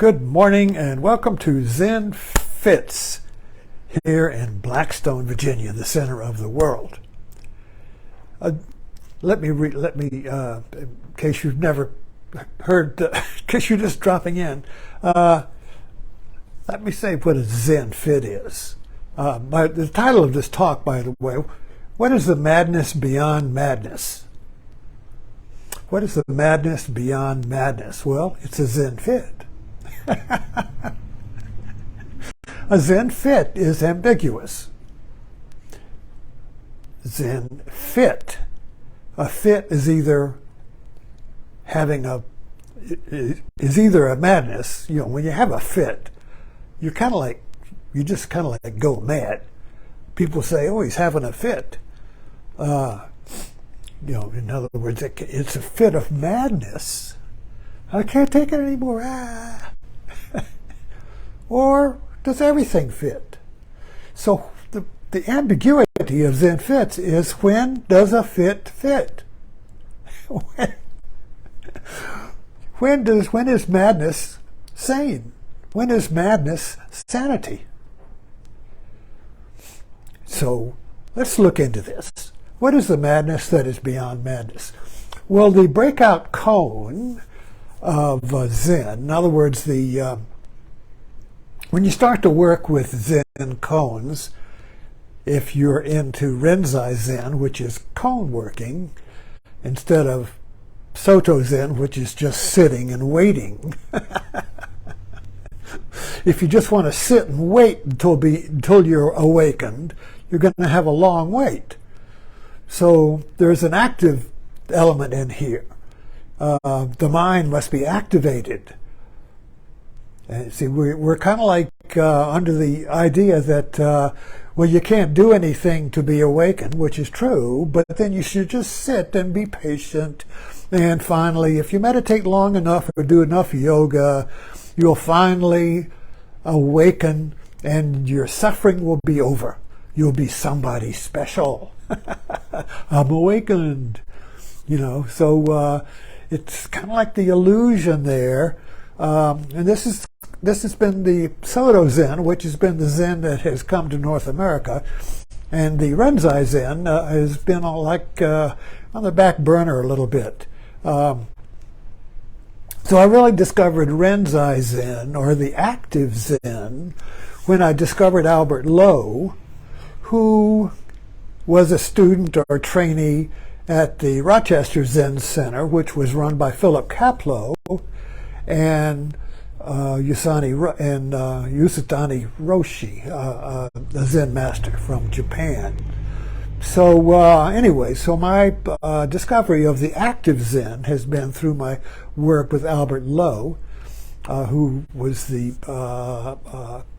Good morning and welcome to Zen Fits here in Blackstone, Virginia, the center of the world. Let me, in case you've never heard, in case you're just dropping in, let me say what a Zen Fit is. The title of this talk, by the way, what is the madness beyond madness? What is the madness beyond madness? Well, it's a Zen Fit. A Zen Fit is ambiguous. Zen Fit. A fit is either a madness. You know, when you have a fit, you just kind of like go mad. People say, "Oh, he's having a fit." In other words, it's a fit of madness. I can't take it anymore. Or does everything fit? So the ambiguity of Zen Fits is, when does a fit fit? When is madness sane? When is madness sanity? So let's look into this. What is the madness that is beyond madness? Well, the breakout cone of Zen, in other words, when you start to work with Zen cones, if you're into Renzai Zen, which is cone working, instead of Soto Zen, which is just sitting and waiting. If you just want to sit and wait until you're awakened, you're going to have a long wait. So there's an active element in here. The mind must be activated. And see, we're kind of like under the idea that, well, you can't do anything to be awakened, which is true, but then you should just sit and be patient. And finally, if you meditate long enough or do enough yoga, you'll finally awaken and your suffering will be over. You'll be somebody special. I'm awakened. So it's kind of like the illusion there. And this has been the Soto Zen, which has been the Zen that has come to North America. And the Renzai Zen has been on the back burner a little bit. So I really discovered Renzai Zen, or the active Zen, when I discovered Albert Lowe, who was a student or trainee at the Rochester Zen Center, which was run by Philip Kapleau and Usatani Roshi, the Zen master from Japan. So anyway, so my discovery of the active Zen has been through my work with Albert Lowe, who was the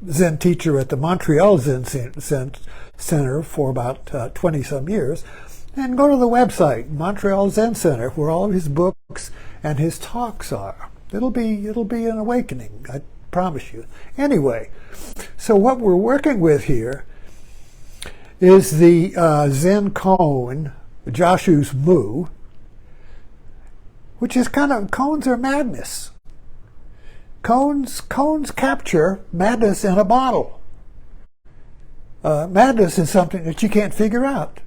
Zen teacher at the Montreal Zen Center for about 20-some years. And go to the website, Montreal Zen Center, where all of his books and his talks are. It'll be an awakening, I promise you. Anyway, so what we're working with here is the Zen cone, Joshu's Mu, which is cones are madness. Cones capture madness in a bottle. Madness is something that you can't figure out.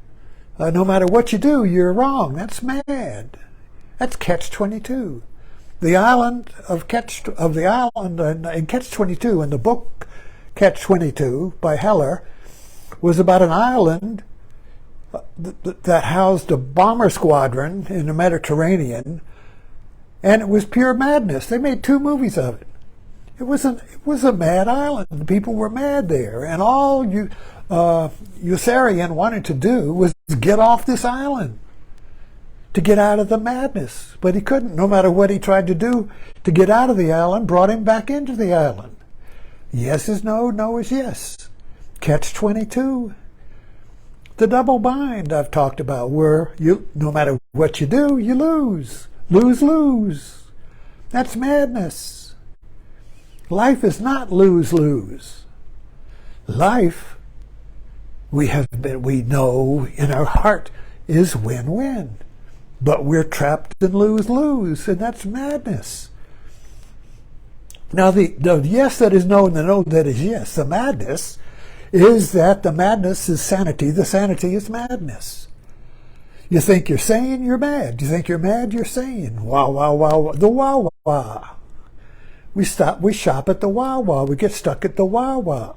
No matter what you do, you're wrong. That's mad. That's catch-22. The island in Catch-22, in the book Catch-22 by Heller, was about an island that housed a bomber squadron in the Mediterranean, and it was pure madness. They made 2 movies of it. It was a mad island. The people were mad there, and all Usarian wanted to do was get off this island to get out of the madness. But he couldn't. No matter what he tried to do to get out of the island, brought him back into the island. Yes is no, no is yes. Catch-22. The double bind I've talked about, where no matter what you do, you lose. Lose. That's madness. Life is not lose. Life, we know in our heart, is win-win. But we're trapped in lose-lose, and that's madness. Now, the yes that is no and the no that is yes, the madness is that the madness is sanity, the sanity is madness. You think you're sane, you're mad. You think you're mad, you're sane. Wow, wow, wow, the wow, wow. We shop at the wow, wow. We get stuck at the wow, wow.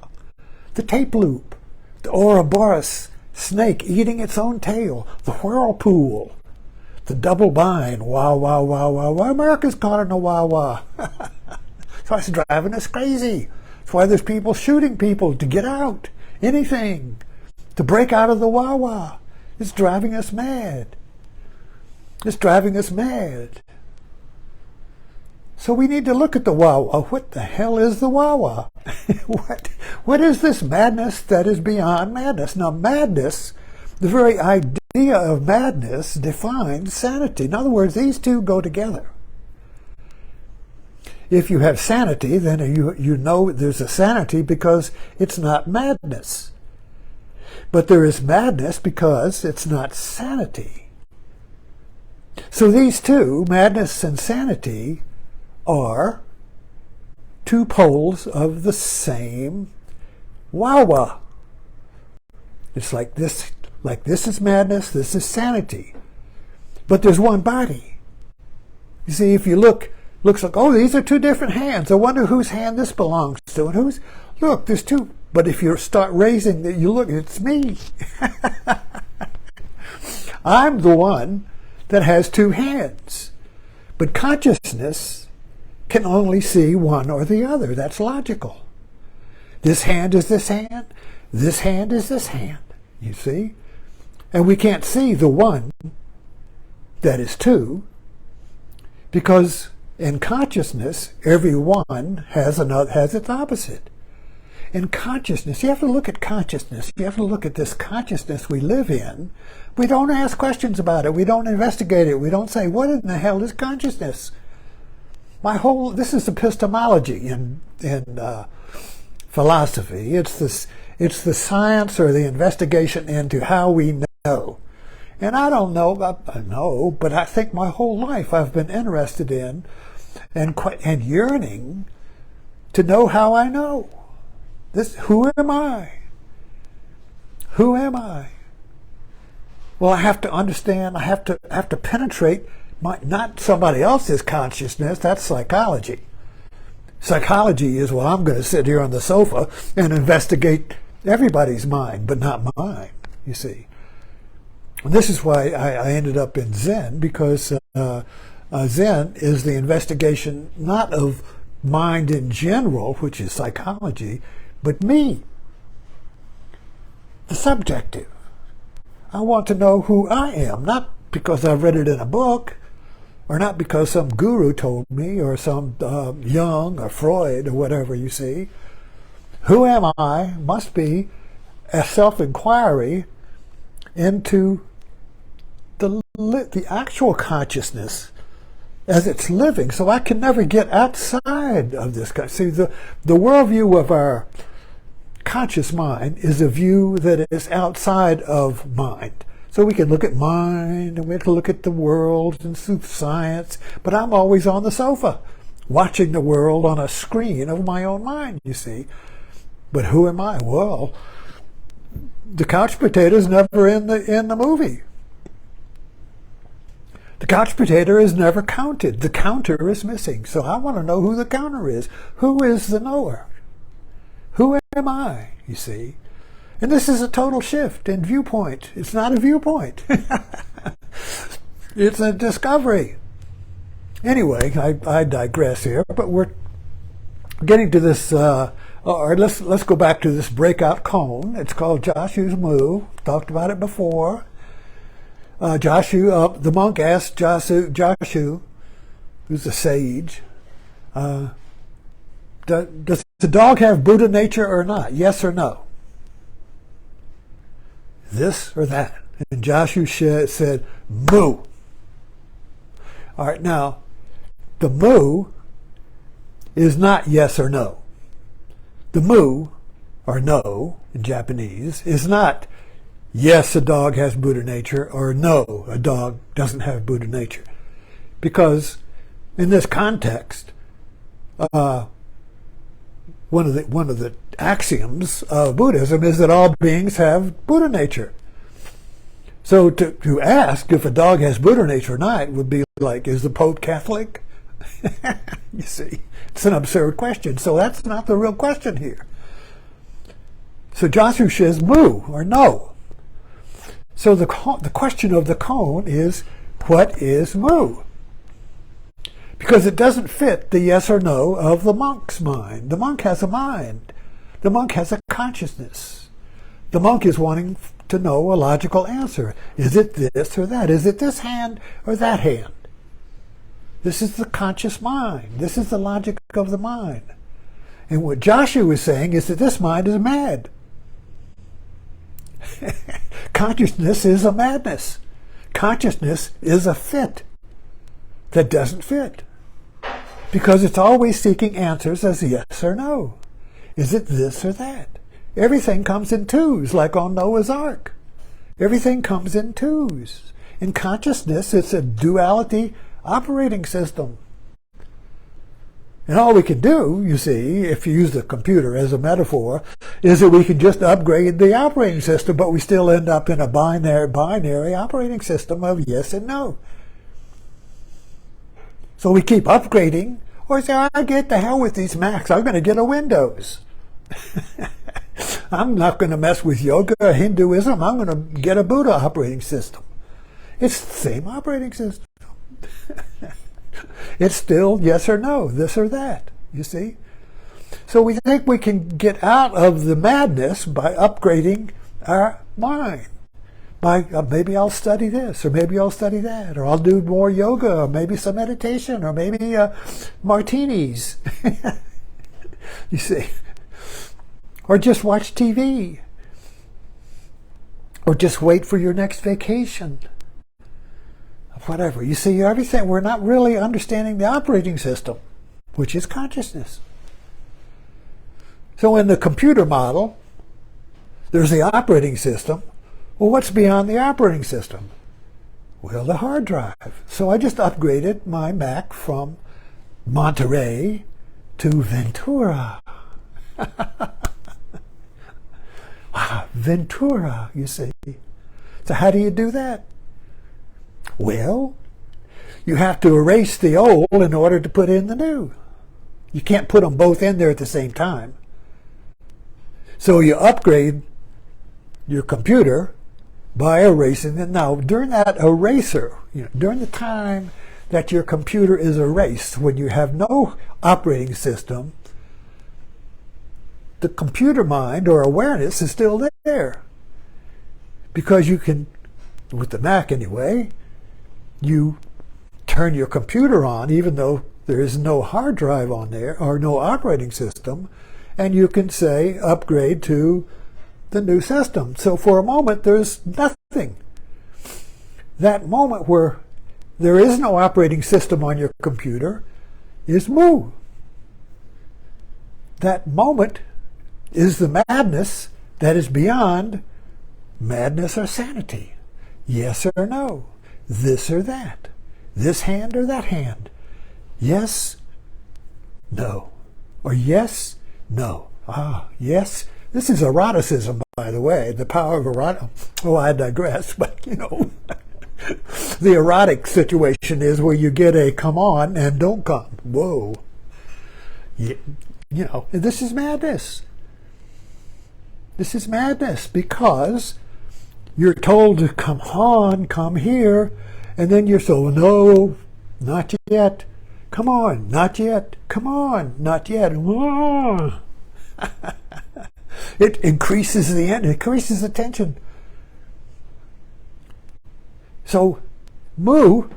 The tape loop, the Ouroboros snake eating its own tail, the whirlpool, the double bind, wow, wow, wow, wow, wow. America's caught in a wow, wow. That's why it's driving us crazy. That's why there's people shooting people to get out. Anything to break out of the wow, wow. It's driving us mad. It's driving us mad. So we need to look at the wow-wow. What the hell is the wow-wow? What is this madness that is beyond madness? Now, madness, the very idea of madness defines sanity. In other words, these two go together. If you have sanity, then you know there's a sanity because it's not madness. But there is madness because it's not sanity. So these two, madness and sanity, are two poles of the same wow-wow. It's like this is madness, this is sanity. But there's one body. You see, if you looks like, oh, these are two different hands. I wonder whose hand this belongs to. And look, there's two. But if you start raising, you look, it's me. I'm the one that has two hands. But consciousness can only see one or the other. That's logical. This hand is this hand. This hand is this hand. You see? And we can't see the one that is two because in consciousness, every one has its opposite. In consciousness, you have to look at consciousness. You have to look at this consciousness we live in. We don't ask questions about it. We don't investigate it. We don't say, what in the hell is consciousness? This is epistemology in philosophy. It's the science or the investigation into how we know. And I don't know, I know, but I think my whole life I've been interested in and yearning to know how I know. Who am I? Who am I? Well, I have to understand, I have to penetrate not somebody else's consciousness. That's psychology. Psychology is, well, I'm going to sit here on the sofa and investigate everybody's mind, but not mine, you see. And this is why I ended up in Zen, because Zen is the investigation not of mind in general, which is psychology, but me, the subjective. I want to know who I am, not because I've read it in a book, or not because some guru told me, or some Jung or Freud or whatever, you see. Who am I must be a self-inquiry into the actual consciousness as it's living, so I can never get outside of this. See, the worldview of our conscious mind is a view that is outside of mind. So we can look at mind, and we can look at the world and through science, but I'm always on the sofa, watching the world on a screen of my own mind, you see. But who am I? Well, the couch potato's never in the movie. The couch potato is never counted. The counter is missing. So I want to know who the counter is. Who is the knower? Who am I, you see? And this is a total shift in viewpoint. It's not a viewpoint. It's a discovery. Anyway, I digress here, but we're getting to this, or let's go back to this breakout cone. It's called Joshu's Moo. Talked about it before. The monk asked Joshu, who's a sage, does the dog have Buddha nature or not? Yes or no? This or that? And Joshu said, moo. All right, now, the moo is not yes or no. The moo, or no in Japanese, is not yes, a dog has Buddha nature, or no, a dog doesn't have Buddha nature. Because in this context, one of the axioms of Buddhism is that all beings have Buddha nature. So to ask if a dog has Buddha nature or not would be like, is the Pope Catholic? You see, it's an absurd question. So that's not the real question here. So Jiasu says moo, or no. So the question of the koan is, what is moo? Because it doesn't fit the yes or no of the monk's mind. The monk has a mind. The monk has a consciousness. The monk is wanting to know a logical answer. Is it this or that? Is it this hand or that hand? This is the conscious mind. This is the logic of the mind. And what Jiasu is saying is that this mind is mad. Consciousness is a madness. Consciousness is a fit that doesn't fit. Because it's always seeking answers as yes or no. Is it this or that? Everything comes in twos, like on Noah's Ark. Everything comes in twos. In consciousness, it's a duality operating system. And all we can do, you see, if you use the computer as a metaphor, is that we can just upgrade the operating system, but we still end up in a binary operating system of yes and no. So we keep upgrading, or say, I get the hell with these Macs. I'm going to get a Windows. I'm not going to mess with yoga or Hinduism. I'm going to get a Buddha operating system. It's the same operating system. It's still yes or no, this or that, you see. So we think we can get out of the madness by upgrading our mind. By maybe I'll study this, or maybe I'll study that, or I'll do more yoga, or maybe some meditation, or maybe martinis. You see. Or just watch TV. Or just wait for your next vacation. Whatever. You see, everything, we're not really understanding the operating system, which is consciousness. So in the computer model, there's the operating system. Well, what's beyond the operating system? Well, the hard drive. So I just upgraded my Mac from Monterey to Ventura. Wow, Ventura, you see. So how do you do that? Well, you have to erase the old in order to put in the new. You can't put them both in there at the same time. So you upgrade your computer by erasing it. Now, during that eraser, during the time that your computer is erased, when you have no operating system, the computer mind or awareness is still there. Because you can, with the Mac anyway, you turn your computer on even though there is no hard drive on there or no operating system, and you can say upgrade to the new system. So for a moment there's nothing. That moment where there is no operating system on your computer is moo. That moment is the madness that is beyond madness or sanity. Yes or no. This or that. This hand or that hand. Yes, no. Or yes, no. Ah, yes. This is eroticism, by the way. The power of erotic. Oh, I digress, but the erotic situation is where you get a come on and don't come. Whoa. This is madness. This is madness because you're told to come on, come here, and then you're so, no, not yet. Come on, not yet. Come on, not yet. It increases the tension. So, moo,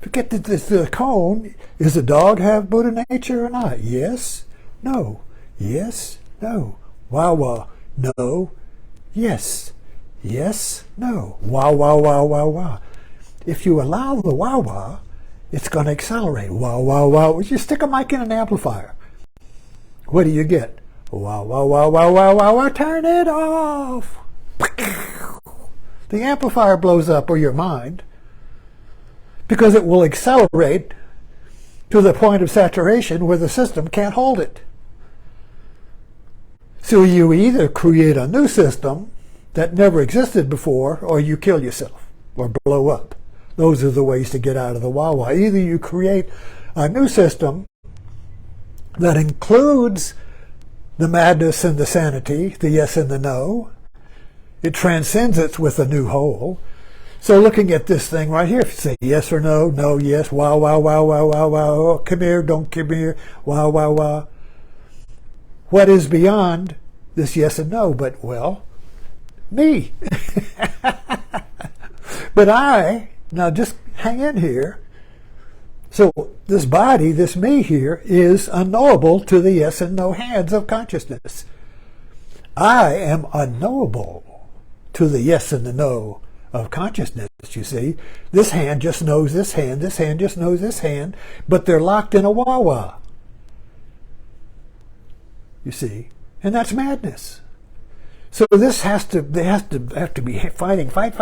forget the koan, is a dog have Buddha nature or not? Yes, no, yes, no. Wow, wow, no, yes, yes, no. Wow, wow, wow, wow, wow. If you allow the wow, wow, it's going to accelerate. Wow, wow, wow. You stick a mic in an amplifier. What do you get? Wow, wow, wow, wow, wow, wow, wow. Turn it off. The amplifier blows up, or your mind, because it will accelerate to the point of saturation where the system can't hold it. So you either create a new system that never existed before, or you kill yourself or blow up. Those are the ways to get out of the wah-wah. Either you create a new system that includes the madness and the sanity, the yes and the no. It transcends it with a new whole. So looking at this thing right here, if you say yes or no, no, yes, wah, wah, wah, wah, wah, wah, come here, don't come here, wah, wah, wah. What is beyond this yes and no? But, well, me. But now just hang in here. So this body, this me here, is unknowable to the yes and no hands of consciousness. I am unknowable to the yes and the no of consciousness, you see. This hand just knows this hand just knows this hand, but they're locked in a wah-wah. You see, and that's madness. So this they have to be fighting, fight,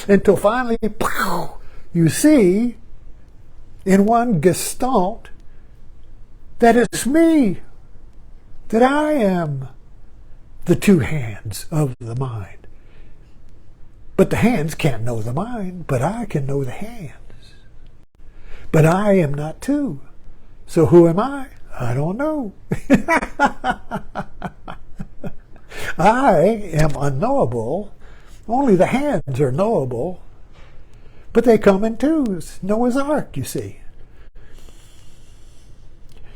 until finally, pow, you see, in one gestalt, that it's me, that I am the two hands of the mind. But the hands can't know the mind, but I can know the hands. But I am not two. So who am I? I don't know. I am unknowable. Only the hands are knowable. But they come in twos. Noah's Ark, you see.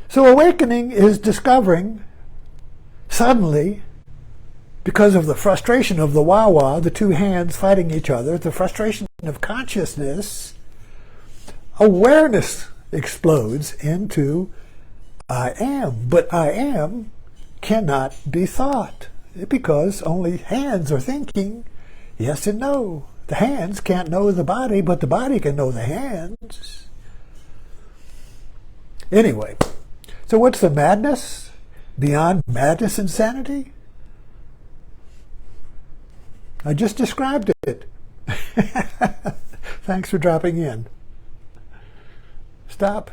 So awakening is discovering suddenly, because of the frustration of the wah-wah, the two hands fighting each other, the frustration of consciousness, awareness explodes into I am. But I am cannot be thought, because only hands are thinking yes and no. The hands can't know the body, but the body can know the hands. Anyway, so what's the madness? Beyond madness and sanity? I just described it. Thanks for dropping in. Stop.